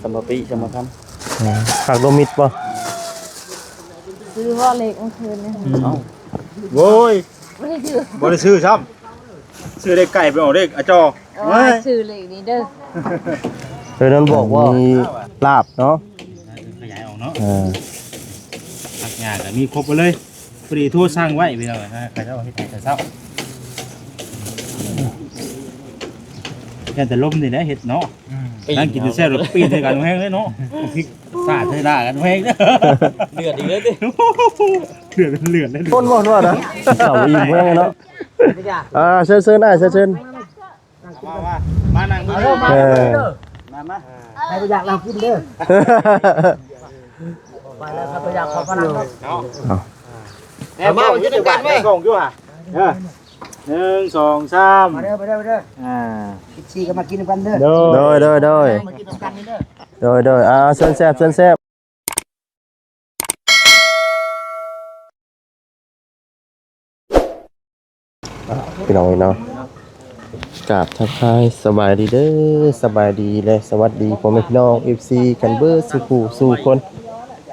สมปีสมคผักโดมิดป่ะซื้อว่าเล็กเมื่อคืนเนี่ย โว้ย ไม่ได้ซื้อ บ่ได้ซื้อซ้ำซื้อได้ไก่ไปเอาเด็กอาจอ ว่าซื้อเล็กนี่เด้อ เธอนั้นบอกว่ามีลาบเนาะ ขยายออกเนาะ ผักหญ้าก็มีครบไปเลยพอดีทั่วสร้างไว้ไปแล้วนะใครจะเอาให้ใครจะเศร้าแค่แต่ล้มนี่นะเห็ดเนาะนั่งกินอยู่แซ่บหรือปีนใส่กันแห้งเลยเนาะพริกสาดใส่ด่ากันแห้งเลือดอีกแล้วดิเลือดเลย ต้นบ่นว่านะเสาอิ่มแม่เนาะเชิญได้เชิญมานั่งมือมาใครก็อยากเรากินเด้อไปแล้วใครก็อยากขอพลังเนาะแม่มาอยู่ด้วยกันแม่กองอยู่ห่ะ1 2 3มาเด้อไปเด้อไปเด้อคิดซีก็มากินกันเด้อโดยมากินกันนี่เด้อเชิญแซ่บพี่น้องเนาะกราบทักทายสบายดีเด้อสบายดีและสวัสดีพ่อแม่พี่น้อง FC กันเบิดสู่คน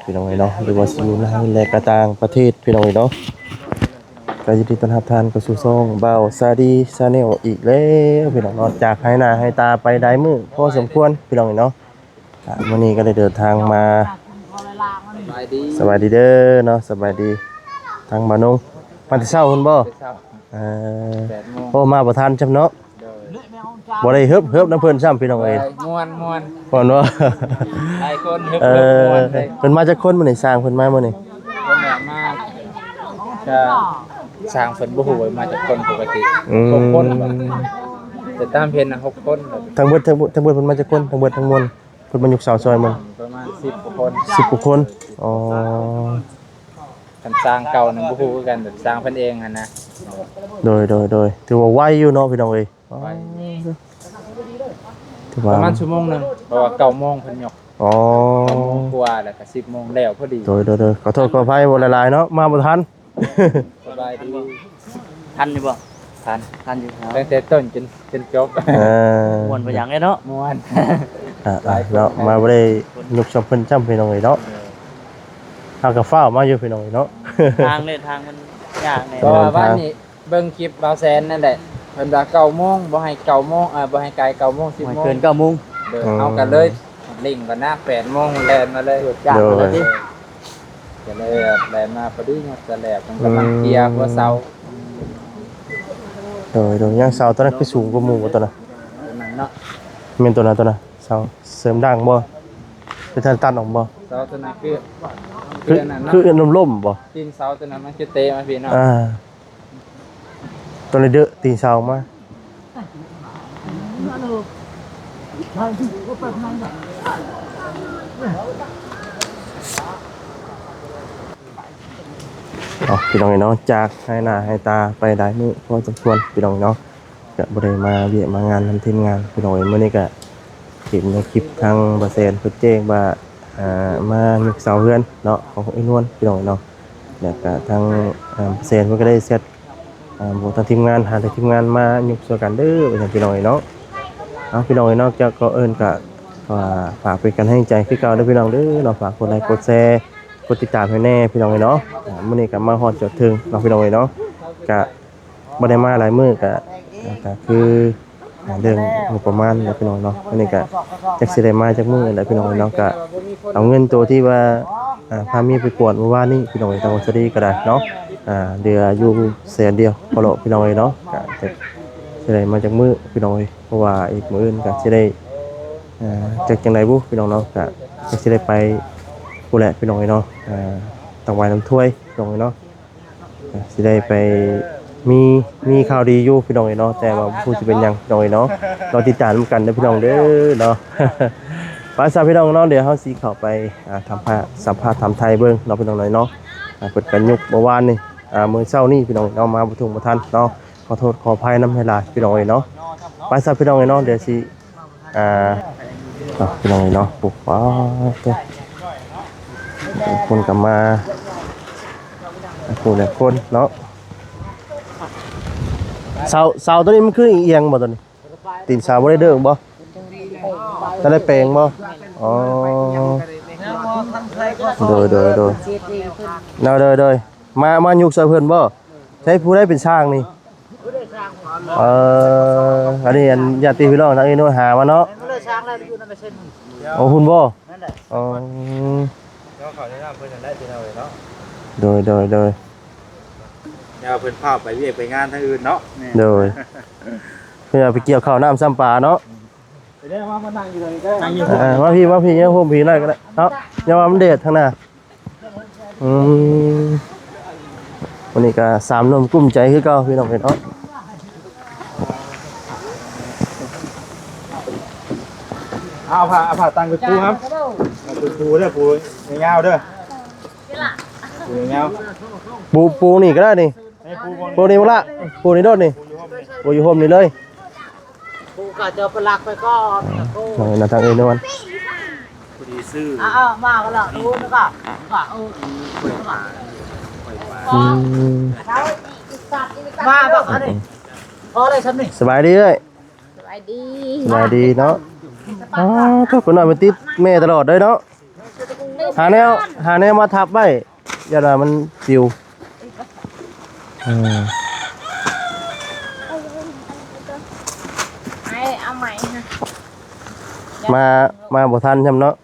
พี่น้องเนาะหรือว่าสิอยู่ในและกระต่างประเทศพี่น้องเนาะก็ยินดีต้อนรับท่านเข้าสู่ช่องเบาซาดีชาแนลอีกแล้วพี่น้องเนาะจากให้หน้าให้ตาไปได้มื้อพอสมควรพี่น้องเนาะวันนี้ก็ได้เดินทางมาสบายดีเด้อเนาะสบายดีทางบ้านนงมาแต่เช้าพุ่นบ่โอ้มาบ่ทันจำเนาะบ่ได้เฮิบน้ำเพิ่นซ้ำพี่น้องเอ้ยม่วนก่อนว่าหลายคนเฮิบม่วนเพิ่นมาจากคนมื้อนี้สร้างเพิ่นมามื้อนี้เพิ่นมาจะสร้างเพิ่นบ่ฮู้ว่ามาจากคนปกติ6คนแต่ตามเพจน่ะ6คนทั้งเบิดเพิ่นมาจากคนทั้งเบิดทั้งมวลเพิ่นมายุกสาวซอยมันประมาณ10 คน 10กว่าคนอ๋อคันสร้างเก่านั่นบ่ฮู้คือกันแต่สร้างเพิ่นเองหั่นนะโดยถือว่าไวอยู่เนาะพี่น้องเอ้ยถือว่าประมาณชั่วโมงนึงเพราะว่า9:00 นเพิ่นยกอ๋อกว่าแล้วก็10:00 นแล้วพอดีโดยขอโทษขออภัยบ่หลายๆเนาะมาบ่ทันสบายดีทันอยู่บ่ทันอยู่ตั้งแต่ต้นจนจบม่วนไปอย่างไงเนาะม่วนเนาะมาบ่ได้ยุกชมเพิ่นจ้ำพี่น้องเอ้ยเนาะทางกับฟ้ามาอยู่พี่น้องเอ้ยเนาะทางมันยากแน่ก็ว่านี่เบิ่งคลิปบ่าวแซนนั่นแหละเพิ่นว่า9:00 นบ่ให้9:00 นบ่ให้ไกล9:00 น 10:00 นเกิน9:00 นเอากันเลยลิงกันนะ8:00 นแล่นมาเลยจ้าเลยดิก็เลยแล่นมาพอดีเนี่ยจะแลบมันกำลังเคลียร์หัวเสาโดยยังเสาตัวนั้นคือสูงกว่าหมู่บ่ตัวน่ะนั่นเนาะแม่นตัวนั้นเสาเสริมดังบ่เป็นทางตัดออกบ่เสาตัวนั้นคือล่มบ่ตีนเสาตัวนั้นมันจะเตะมาพี่เนาะตัวนี้เด้อตีนเสามาพี่น้องเนาะจากให้หน้าให้ตาไปได้มื้อพอสมควรพี่น้องเนาะก็บ่ได้มาเวียมางานทำทีมงานพี่น้องมื้อนี้ก็เห็นในคลิปทางบ่แซนเพิ่นแจ้งว่ามานึกเสาเฮือนเนาะของไอ้นวลพี่น้องเนาะแล้วก็ทางบ่แซนเพิ่นก็ได้เซตบ่ทางทีมงานหาทีมงานมายุกช่วยกันเด้อว่าพี่น้องเนาะพี่น้องเนาะจะก็เอิ้นก็ฝากเป็นกันให้ใจคือเก่าเด้อพี่น้องเด้อเนาะฝากกดไลค์กดแชร์กดติดตามให้แน่พี่น้องเนาะมื้อนี้ก็มาฮอดจอดถึงเนาะพี่น้องเนาะก็บ่ได้มาหลายมื้อก็คือเรื่องงบประมาณแล้วพี่น้องเนาะมื้อนี้ก็จักสิได้มาจักมื้อแล้วพี่น้องเนาะก็เอาเงินตัวที่ว่าพามีไปกวดเมื่อวานนี้พี่น้องทางวัดสรีก็ได้เนาะเดืออยู่แสนเดียวพอโลพี่น้องเนาะก็จะสิได้มาจักมื้อพี่น้องเพราะว่าอีกมื้ออื่นก็สิได้จักจังได๋บุพี่น้องเนาะก็จักสิได้ไปผู้แหละพี่น้องเนาะตังไว้น้ำถ้วยพี่น้องเนาะสิได้ไปมีข่าวดีอยู่พี่น้องเนาะแต่ว่าผู้สิเป็นหยังพี่น้องเนาะเราติดตามกันเด้อพี่น้องเด้อเนาะภาษาพี่น้องเนาะเดี๋ยวเฮาสิเข้าไปสัมภาษณ์ถามไทยเบิ่งเนาะพี่น้องเนาะเปิดกันยุกเมื่อวานนี่มื้อเช้านี้พี่น้องเอามาบ่ถูกบ่ทันเนาะขอโทษขออภัยนำให้หลายพี่น้องเนาะภาษาพี่น้องเนาะเดี๋ยวสิพี่น้องเนาะปุ๊บคนก็มาผู้หลายคนเนาะเสาตัวนี้มันคือเอียงบ่ตัวนี้ตีนเสาบ่ได้เด้อบ่จะได้แปลงบ่อ๋อ อ๋อโดยเราโดยมายุกใส่เพิ่นบ่ใช้ผู้ได้เป็นช่างนี่อันนี้อันญาติพี่น้องทางนี้โน่นหามาเนาะโอ้หุ่นบ่อ๋อ เขาได้รับเพิ่นได้ที่เราเนาะ โดยเดี๋ยวเพิ่นพาไปเวียกไปงานทางอื่นเนาะ เพื่อไปเกี่ยวข้าวน้ำซ้ำปลาเนาะ ไปได้มานั่งอยู่ตรงนี้ก็นั่งอยู่ มาพี่ยังโฮมพี่หน่อยก็ได้เนาะอย่ามามันเด็ดทางหน้าวันนี้ก็สามนมกุ้มใจคือเก่าพี่น้องเนาะ เอาผ่าตังกับปูครับปูเด้อปูยาวๆเด้อปูยาว ปูนี่ก็ได้นี่ปูนี่มาละปูนี่โดดนี่ปูอยู่โฮมนี่เลย กูก็จะไปลักไปก่อนกู น่าทางเอ็นวัน พอดีซื้อ มาก็แล้วรู้นะก็มาบอกเขาดิพอได้ฉันนี่ สบายดีเลย สบายดี สบายดีเนาะทุกคนหน่อยมันติดแม่ตลอดเลยเนาะหาแนวมาทับไว้อย่าว่ามันปิวเอาใหม่ฮะ มาบ่ทันใช่ไหมเนาะ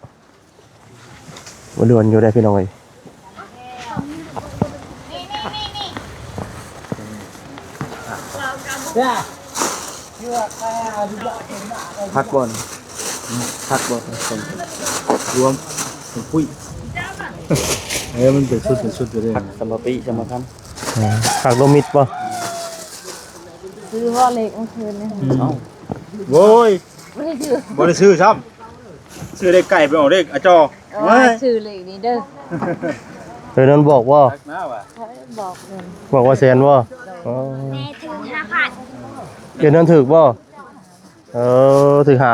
บ่เรือนอยู่ได้พี่น้องเอ้ย พักบนรวมปุ้ยมันเป็นชุดไปเลยสมปีสมคัน ผักโลมิดป่ะ ซื้อห่อเล็กเมื่อคืนเนี่ย โว้ย ไม่ได้ซื้อบ ริซื้อซ้ำซื้อได้ไก่ไปออกได้อาจอ ซื้อเล็กนี่เด้อ นั่นบอกว่า เขาบอกเงิน บอกว่าแสนว่า แม่ถึง5,000 เดี๋ยวนั้นถึกบ่ถึง5,000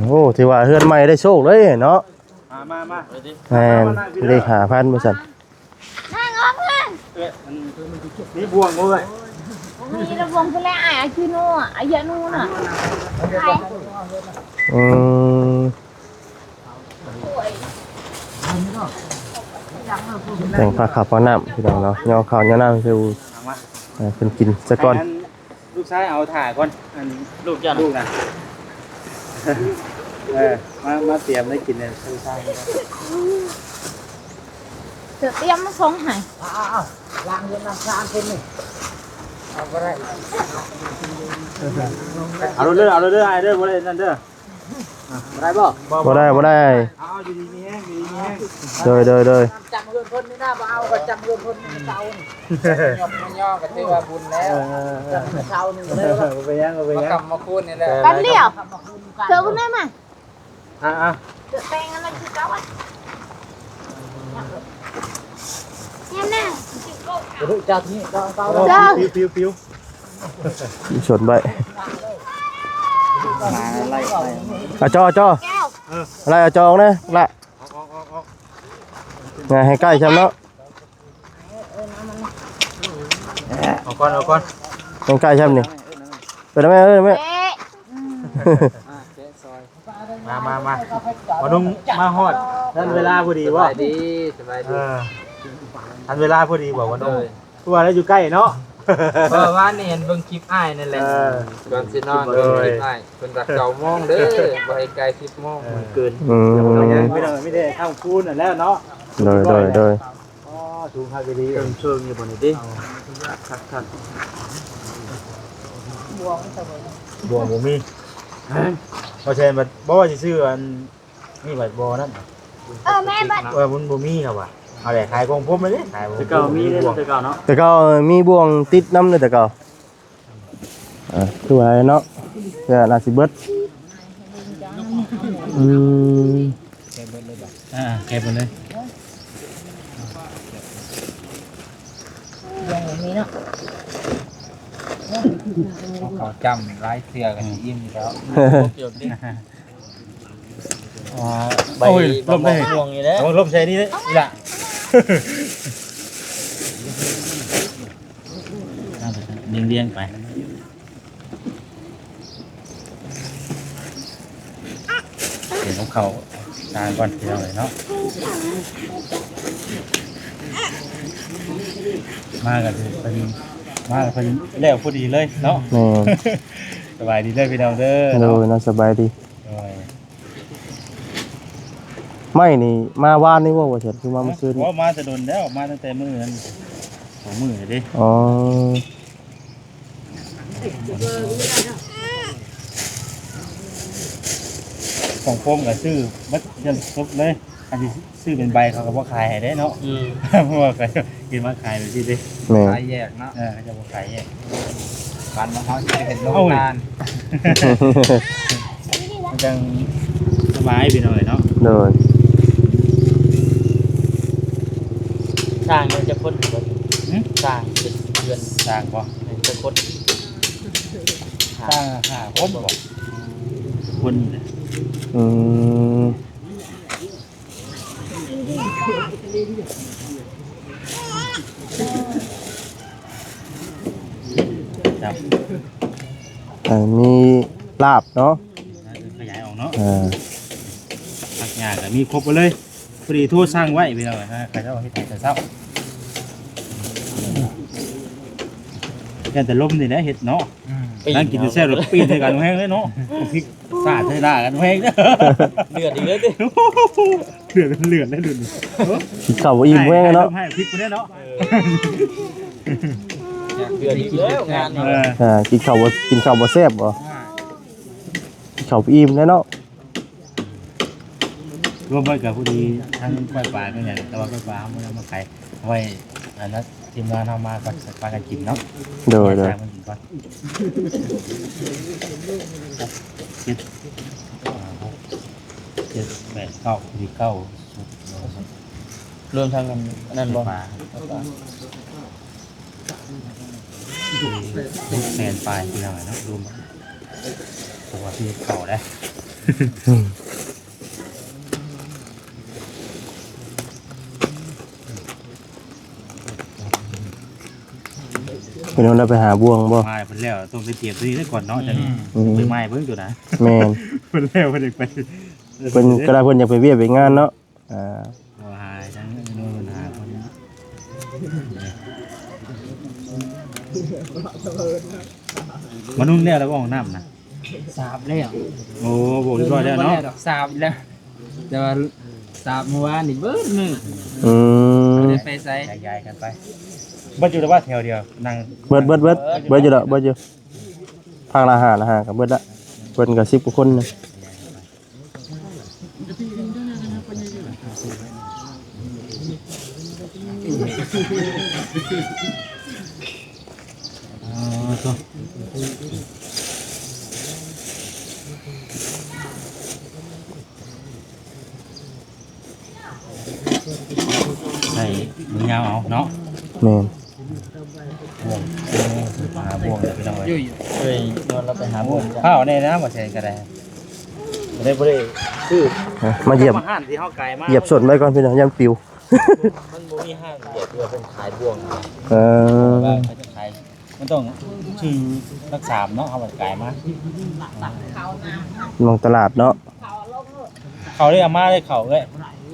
โอ้ที่ว่าเฮือนใหม่ได้โชคเลยเนาะ มา แม่นเลข5,000บ่ซั่น นั่งออกมา นี่บวงเลย มีระวงคือแรกไอ้คือนู่นไอ้ยะนู่นน่ะใคร แต่งผ้าขาวผ้าน้ำพี่น้องเนาะยอข้าวยอน้ำคือเป็นกินซะก่อน ลูกชายเอาถ่ายก่อนลูกนะมาเตรียมได้กินเลยลูกชาย เตรียมมาส่งให้ ล้างเงินน้ำชาเป็นนี่เอาไปได้ เอาเด้อไอ้เด้อบ่ได้นั่นเด้อ ได้บ่ บ่ได้เอาดีๆนี่แห้งดีๆนี่แห้ง โดย จำเงินคนนี่นะบ่เอาก็จำเงินคนนี่เก่านี่ ย่อก็ถือว่าบุญแล้ว จำเก่านี่เลย ไปยัง มากำมาคูณนี่แหละ กันเดียวเธอคุณแม่มา อ่ะ เธอแปลงอะไรคือเก่าอ่ะเนี่ยนะ รู้จักนี่เก่า ปิ้ว ชนไปจอ แก้ว อะไรจอเนี่ยละไงให้ใกล้ใช่ไหมเนาะ เอาก่อน ให้ใกล้ใช่ไหมนี่ไปได้ไหมแม่ เอ๊ะ มาดุงมาฮอดทันเวลาพอดีว่า สบายดี ทันเวลาพอดีบอกว่าน้องตัวแล้วอยู่ใกล้เนาะ ว่านี่เห็นเบิ่งคลิปอ้ายนั่นแหละก่อนสินอนเบิ่งคลิปอ้ายเพิ่นรัก9:00 นเด้อบ่ให้ไกล10:00 นมันเกิน ไม่ได้ข้ามคูนแล้วเนาะ โดย อ๋อถูกพาไปดีเชิงอยู่บนนี้ดิทักบวงมีพอเชนบอกว่าจะซื้ออันนี่บัดบอนั่น แม่บัด มันบ่มีครับว่ะเอาแต่ขายของผมเลยดิขายแต่เก่ามีเลยแต่เก่าเนาะ แต่ก็มีบ่วงติดน้ำเลยแต่ก็ตัวอะไรเนาะจะน่าสิเบิดแกะไปเลย มีเนาะ เขาจำลายเสือกันอิ่มอยู่แล้วเกี่ยวดิใบลมได้ห่วงอยู่แล้ว ลมใช้นี่นี่ล่ะเลี้ยงไป ดี๋ยวผมเข้าทางก่อนพี่น้องเลยเนาะมากันเป็นแล้วพอดีเลยเนาะ แม่ สบายดีเลยพี่น้องเด้อ โดยน่าสบายดี โอ้ย ไม่นี่มาว่านนี่ว่าเสร็จคือมาเมื่อคืน ว่ามาจะโดนแล้วมาตั้งแต่มื้อนั้นของมื้อเลยดิ อ๋อ ของโฟมก็ซื้อมัดยันครบเลยอันที่ซื้อเป็นใบเขาก็บ่ขายให้ได้เนาะเพราะว่าก็กินมาขายไปสิเด้ แม่ ขายแยกเนาะ เขาจะบ่ขายแยก บ้านของเขาจะเป็นโรงงาน มันจังสบายพี่น้องเนาะ โดย สร้างมันจะพ้นสร้างเป็นเดือน สร้างบ่ จะพ้น สร้างหาคนบ่คนนี่แหละ อืม ครับ มีลาบเนาะ ขยายออกเนาะ À. ผักหญ้าก็มีครบหมดเลยพอดีโทรสร้างไว้พี่น้องนะใครจะเอาให้แต่เช้าแต่ลมนี่แหละเฮ็ดเนาะนั่งกินอยู่แซ่บรถปีนให้กันแห้งเลยเนาะพริกสาดให้ด่ากันแห้งเด้อ เดือดอีกแล้วดิ เลือดเลือดได้ดุน กินข้าวบ่อิ่มแว้งเนาะ ให้พริกมาเนี่ยเนาะ เดือดอีกแล้วงานนี้ กินข้าวบ่แซ่บบ่กินข้าวอิ่มแล้วเนาะ รวมไปกับผู้ดีทั้งปลาก็อย่างแต่ว่าปลาไม่เอามาขายเอาไว้อันนั้นทีมงานทำมาก็ปลากันกินเนาะ โดย ปลากันกินก่อนเจ็ดแปดเก้าดีเก้าร วมทั้งนั่นบ่ ปลาแสนปลายที่เราเนาะรวมตัวที่เก่าได้ เป็นวันไปหาบ่วงบ่ มาเพิ่นแล้วต้องไปเตรียมตัวนี้ก่อนเนาะจะไปไม้เพิ่งอยู่นะ แม่น เพิ่นแล้วเพิ่นไป เพิ่นก็ได้เพิ่นอยากไปเวียกไปงานเนาะ หายทั้งนู้นหาคนมานุ่นแล้วก็ห้องน้ำนะ สาบแล้ว โอ้โหเรียบร้อยแล้วเนาะ สาบแล้วแต่ว่าสาบเมื่อวานนี่เบิดมือ อืม ได้ไปใส่ ย้ายกันไปบ้านอยู่แต่ว่าแถวเดียวนั่ง เบิดอยู่ดอกเบิดอยู่ภาคละหากับเบิดละเพิ่นก็10กว่าคนนะ อ๋อตัวใส่มือยาวเอาเนาะ แม่น บ่วงหาบ่วงเลยไปทำไม ยุ่ยเฮ้ยนอนเราไปหาบ่วง ข้าวในนะมาแทนกันได้บ่ได้คือ มาเหยียบ ห้านที่เฮาไกลมาก เหยียบสดไว้ก่อนพี่น้องยามปิว มันบ่มีห้างเหยียบเพื่อเป็นขายบ่วง เออ ว่าเขาจะขายมันต้องชื่อรักษาเนาะเฮาไกลมาก ลงตลาดเนาะ เขาได้อาม่าได้เขาเลย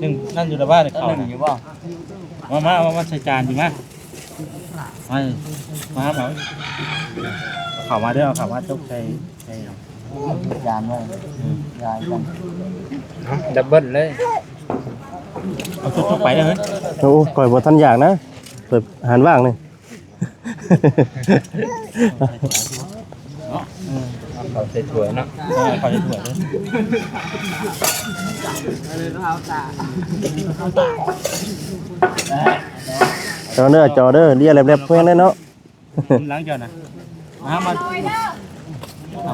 นึงนั่นอยู่ในบ้านเขา หนึ่งอยู่บ่ มาใส่จานดีมากมาเอาเขามาเด้อเอาเขามาตกใส่จานไว้ยายกัน ดับเบิ้ลเลย เอาทุกไปเลย โอ้ก่อยบ่ทันอยากนะเปิดอาหารว่างนี่ เขาใส่ถ้วยเนาะ เขาจะถ่วยเลย จอเด้อเรียแลบๆเพิ่นได้เนาะ ล้างจานนะ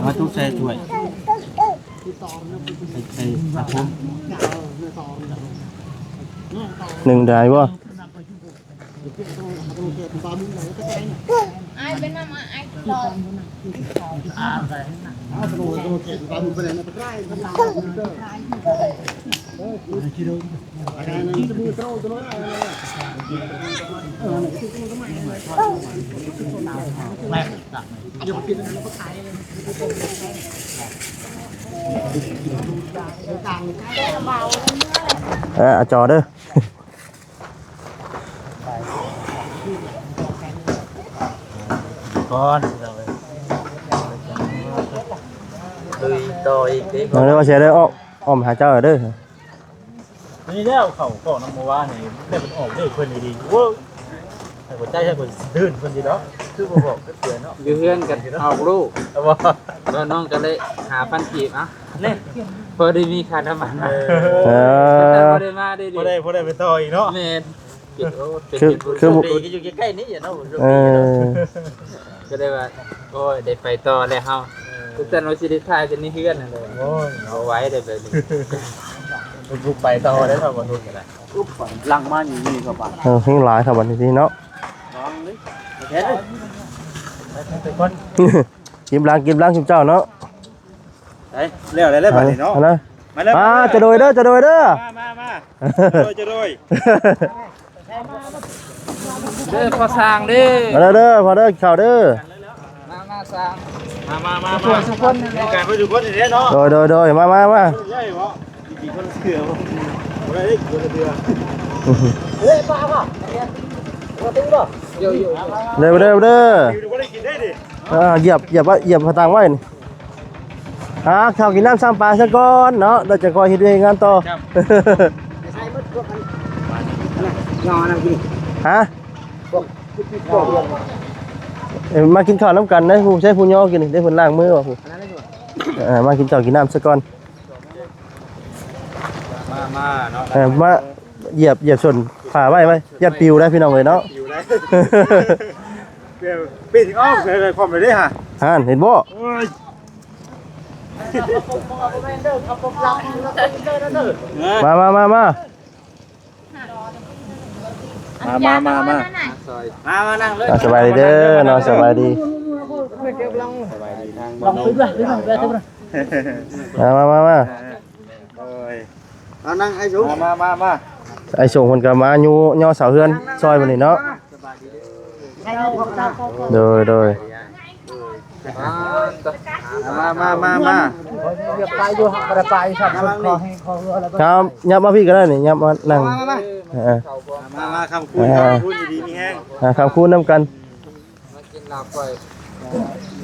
มาทุกใส่ถ่วยใส่ตะพุ่ม หนึ่งได้บ่ ai bên nam ai rồi เอาจอเด้อ ก่อนเราเลย ต่ออีกที น้องเด้อว่าเสียเด้ออ้อมหาเจ้าเด้อ นี่แล้วเขาก่อนน้ำมาว่านี่ได้เป็นออกได้เพิ่นดีๆเว้ยแต่หัวใจให้เพิ่นดื้นเพิ่นดีเนาะคือบ่บอกก็เตือนเนาะ อยู่เพื่อนกันออกลูก แต่ว่า แล้วน้องก็เลยหาพันกีบอ่ะนี่พอได้มีค่าน้ำมัน เอ แต่ อ พอได้มาได้ พอได้ไปต่ออีกเนาะ แม่เป็นโอ้เป็น คือ ดีก็อยู่ใกล้ๆนี่อย่าเนาะ เออ ก็ได้ว่าโอ้ยได้ไปต่อแล้วเฮาทุกท่านว่าสิได้ถ่ายเป็นนี่เฮือนนั่นเลย โอ้ย เอาไว้ได้แบบนี้ เป็นบุกไปต่อได้เท่าบ่ทุนกันได้อุ๊บลังมาอยู่นี่ก็บาด เออเพิ่งหลายครับวันนี้เนาะ น้องนี่แค่นี้เป็นคน กิมล้างชิมเจ้าเนาะ เฮ้ยเร็วเลยบัดนี้เนาะ เอานะ มาแล้ว จะโดยเด้อจะโดยเด้อ มาจะโดย เด้อพอสร้างเด้ มาเด้อพอเด้อข่าวเด้อ มาสร้าง มาทุกคนการไปทุกคนนี่เนาะ โดยมา ใช่บ่จริงๆคนเสือบ่ได้คนเสือ เยอะ เด้อ อยู่บ่ได้กินได้ดิ เหยียบพตังไว้นี่ข้าวกินน้ำซ้ำปลาซะก่อนเนาะเราจะคอยเฮ็ดเองงานต่อฮะมากินข้าวน้ำกันนะผู้ใช้ผู้ย่อกินได้ผลล้างมือว่ะผู้มากินข้าวกินน้ำซะก่อน มาเนาะ มาเหยียบส่วนผ่าไว้ยัดปิวได้พี่น้องเลยเนาะ อยู่ได้ปิดอ้อมเลยความเลยฮะ เห็นบ่ มา มา ซอย มานั่งเลย สบายดีเด้อน้องสบายดี ลองขึ้นเลยมา เอานั่งไอ้สูมา ไอ้ส่งคนกับมาอยู่ย่อเสาเฮือนซอยวันนี้เนาะโดย มา ครับยับมาพี่ก็ได้นี่ยับมานั่ง มาคำพูดดีมีแห้ง ครับคูณน้ำกัน มากินลาบก้อย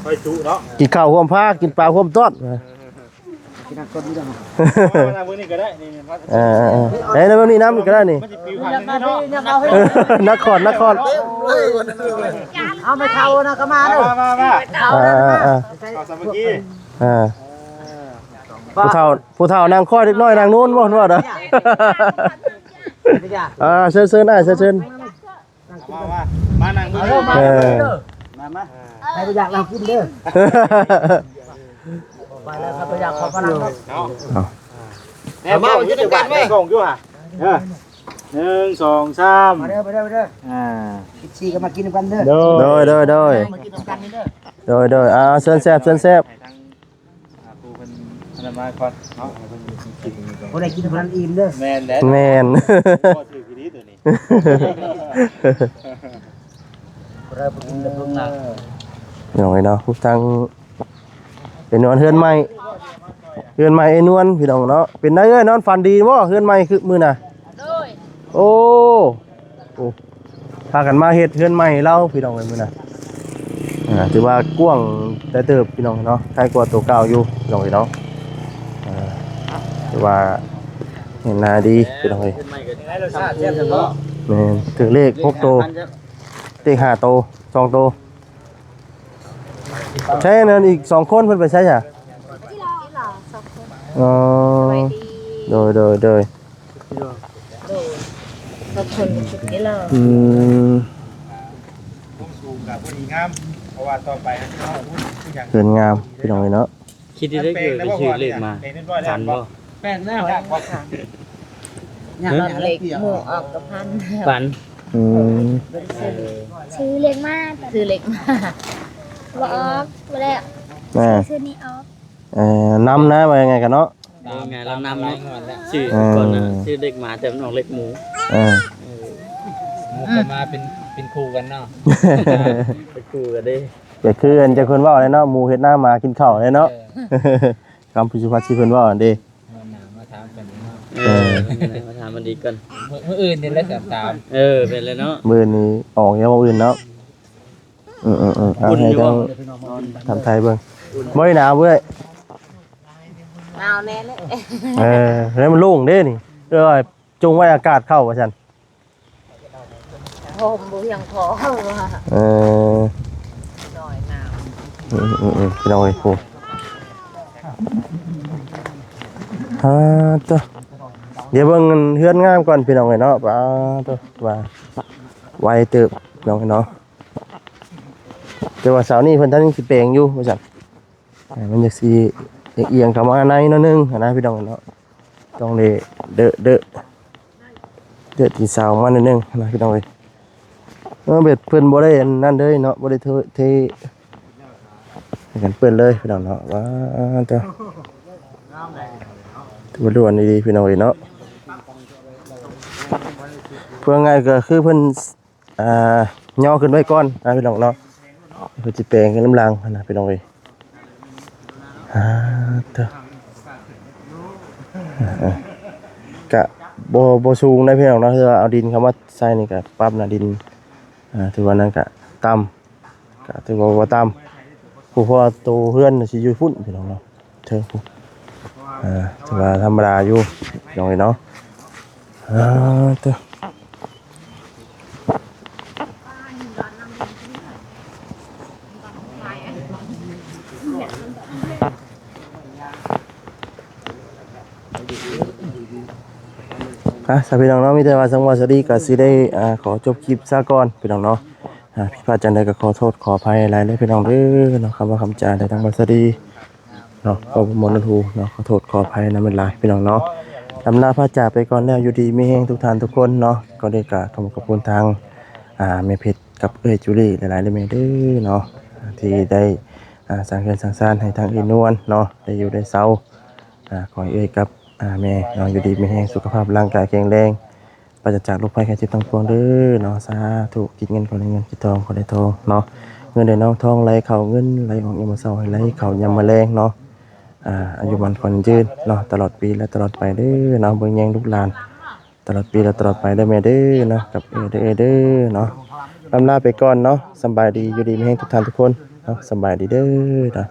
ค่อยจุเนาะ กินข้าวห่วมผ้ากินปลาห่วมทอด มาเมื่อนี้ก็ได้นี่มา ไอ้ในเมื่อนี้น้ำก็ได้นี่ มันจะปิวผ่านเนาะ นคร เอาไปเท่านะก็มาเลย มา เท่า ขอสามัคคี ผู้เฒ่านางค่อยเล็กน้อยนางนู้นบ่ว่าเด้อเชิญได้เชิญ มานั่งมือมา ใครอยากเรากินเด้อไปแล้วครับอยากขอพลังเนาะ แม่มาอยู่ด้วยกันไหมกงอยู่ห่ะ1 2 3 มาเด้อไปเด้อชีก็มากินกันเด้อ โดย มากินกันนี่เด้อ โดยเชิญแซ่บ ปูเป็นอะไรมาก่อนเนาะ คนได้กินคนนั้นอิ่มเด้อ แมนแล้ว แมน ก็ถือกี่นี้ตัวนี้ เราไปกินแต่เพิ่งน่ะ หน่อยเนาะทางเป็นนอนเฮือนใหม่ไอ้นวลพี่น้องเนาะเป็นได้นอนฝันดีบ่เฮือนใหม่คือมื้อน่ะโอ้พากันมาเฮ็ดเฮือนใหม่เราพี่น้องเอ้ยมื้อน่ะถือว่ากว้างแต่เติบพี่น้องเนาะใกล้กว่าตัวเก่าอยู่พี่น้องเนาะถือว่าเห็นหน้าดีพี่น้องเอ้ย ให้รสชาติแซ่บจังเนาะ แม่นถึงเลข6โตเลข5โต2โตใช่นั่นอีก2คนเพิ่นไปใช้จ้ะอ๋อโดย สูงกับพอดีงามเพราะว่าต่อไปนะพี่น้องทุกอย่าง เกินงามพี่น้องเนาะ คิดได้เกิดไปชื่อเลขมาฝันบ่ แป้งแน่หรอเนี่ยเล็กหมูออกกับพัน ฝัน ชื่อเล็กมากชื่อเล็กมากบอกไปแล้ว ชื่อนี้ออฟ นำนะว่ายังไงกันเนาะ ไงเรานำเนาะชื่อก่อนนะชื่อเด็กหมาแต่มันออกเล็กหมูหมูก็มาเป็นคู่กันเนาะเป็นคู่กันดิ จะคือจะคนว่าอะไรเนาะหมูเฮ็ดหน้ามากินข้าวเลยเนาะค ำพิจุพัฒน์ที่เพิ่นว่าเด้ มาถามกันเนาะ มาถามมันดีกัน มื้ออื่นนี่แหละตาม เป็นเลยเนาะ มื้อนี้ออกยังบ่อื่นเนาะเอาให้ทั้งทำไทยเบิ่งบ่ได้หนาวเว้ย หนาวแน่เลย แล้วมันโล่งเด้นี่เด้อจงไว้อากาศเข้าว่าซั่น ผมบ่ยังพอว่า เออ หน่อยหนาว พี่น้องเอ้ยโหตัวเดี๋ยวเบิ่งเฮือนงามก่อนพี่น้องเอ้ยเนาะป้าตัวว่าไวเติบพี่น้องเอ้ยเนาะแต่ว่าเสาร์นี้เพิ่นทันสิแปลงอยู่ว่าซั่นมันจะสิเอียงเข้ามาในนิดนึงนะพี่น้องเอ้ยเนาะต้องได้เด้อที่เสามานิดนึงนะพี่น้องเอ้ยเบ็ดเพิ่นบ่ได้นั่นเด้เนาะบ่ได้เทกันเปื้อนเลยพี่น้องเนาะว้าตัวล้วนดีๆพี่น้องเนาะเพื่อไงก็คือเพิ่นย่อขึ้นไว้ก่อนนะพี่น้องเนาะเพิ่นสิแปลงกันลำลังนะพี่น้องเอ้ยตัวกะบ่สูงได้พี่น้องเนาะคือเอาดินเข้ามาใส่นี่ก็ปรับน่ะดินถือว่านั้นก็ต่ำก็ถือว่าบ่ต่ำผู้พอโตเฮือนสิอยู่พุ่นพี่น้องเนาะเธอผู้ถือว่าธรรมดาอยู่พี่น้องเนาะตัวสวัสดีน้องมีแต่ว่าสังวาสดีก็สิได้ขอจบคลิปซะก่อนพี่น้องเนาะพี่พาจันได้ก็ขอโทษขออภัยหลายเลยพี่น้องเด้อเนาะคำว่าคำจาได้ทั้งวาสดีเนาะขอมนทูเนาะขอโทษขออภัยนะเป็นไรพี่น้องเนาะลำลาพระจ่าไปก่อนแล้วอยู่ดีมีแห้งทุกท่านทุกคนเนาะก็ได้กราบขอบคุณทางแม่เพชรกับจูลี่หลายๆเลยเด้อเนาะที่ได้สร้างเงินสร้างสร้างให้ทางอินวลเนาะได้อยู่ได้เศร้าขอกับแม่น้องอยู่ดีมีแห้งสุขภาพร่างกายแข็งแรงปราศจากโรคภัยไข้เจ็บทั้งปวงเด้อเนาะสาธุคิดเงินคนได้เงินคิดทองคนได้ทองเนาะเงินได้น้องทองไหลเข้าเงินไหลออกยามมื้อเช้าไหลเข้ายามมื้อแลงเนาะอายุมันคนยืนเนาะตลอดปีและตลอดไปเด้อเนาะเบิ่งแยงลูกหลานตลอดปีและตลอดไปเด้อแม่เด้อเนาะกับเด้อเนาะลำลาไปก่อนเนาะสบายดีอยู่ดีมีแห้งทุกท่านทุกคนเนาะสบายดีเด้อเนาะ